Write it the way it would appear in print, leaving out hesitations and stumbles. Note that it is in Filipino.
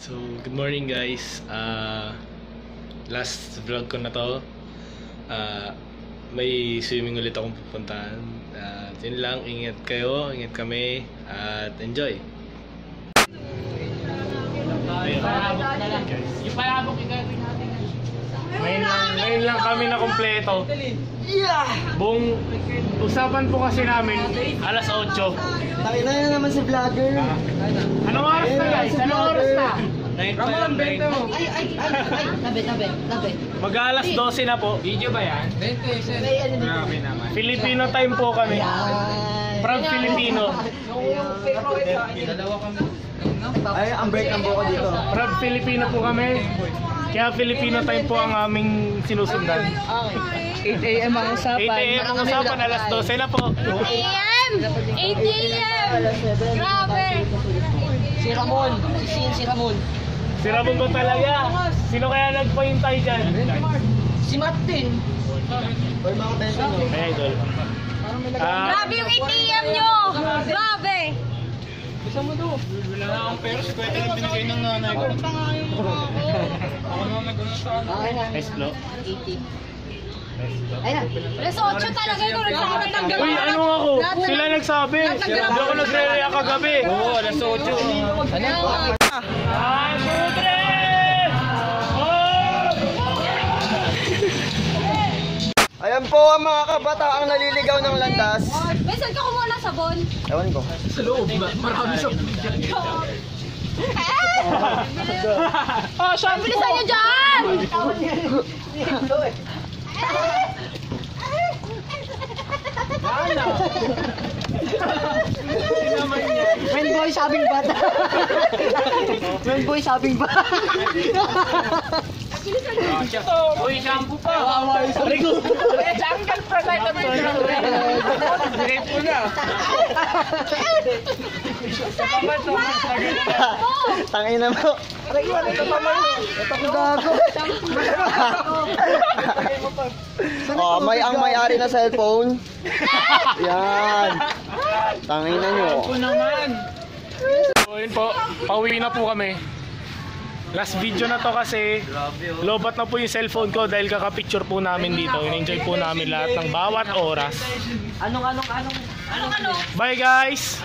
So, good morning guys. Last vlog ko na to. May swimming ulit akong pupuntahan. Yun lang, ingat kayo, ingat kami, at enjoy. Yung palabok igagawin natin. Ngayon lang kami na kompleto. Buong usapan po kasi namin alas 8. Takina na naman si vlogger. Anong oras na guys? Anong oras na? Ramon, benta mo. Tabi. Mag-alas 12 na po. Video ba yan? 20. Grabe naman. Filipino time po kami. Proud Filipino. Dalawa kami. Ay, ang break ng buko dito. Proud Filipino po kami. Kaya Filipino time po ang aming sinusundan. 8 AM ang 8 AM ang usapan, alas 12 na po. 8 AM! 8 AM! Grabe! Si Ramon. Si Ramon. Si Ramon ba talaga? Sino kaya nagpahintay dyan? Si Martin. Or mga benta nyo. Ay, idol. Grabe yung 8 AM nyo! Grabe! Gusto mo do? Wala na akong pero. Kwenta lang binigay ng nanay ko. Ako naman nag-una sa ano. Okay na. Eslo. 80. Ayun na. Alas 8 talaga yung nagsabi ng Uy, ano ako? Sila nagsabi. Hindi ako nagre-react kagabi. Oo, alas 8. Ay, Sudres! Ayan po ang mga kabataang naliligaw ng landas. May saan ka kumuha ng sabon? Ewan ko. Sa loob ba? Marami sa Oh, siya! Bilisan nyo dyan! When boy sabing bata. When boy sabing bata. Uy, shampoo pa. Rigo! Jungle product ang Direct mo na. Tangina mo. Ito ko gago. Oh, ang may-ari na cellphone. Yan. Tangina nyo. naman. So, yun po. Pauwi na po kami. Last video na to kasi lobat na po yung cellphone ko dahil kakapicture po namin dito. In-enjoy po namin lahat ng bawat oras. Anong? Bye guys!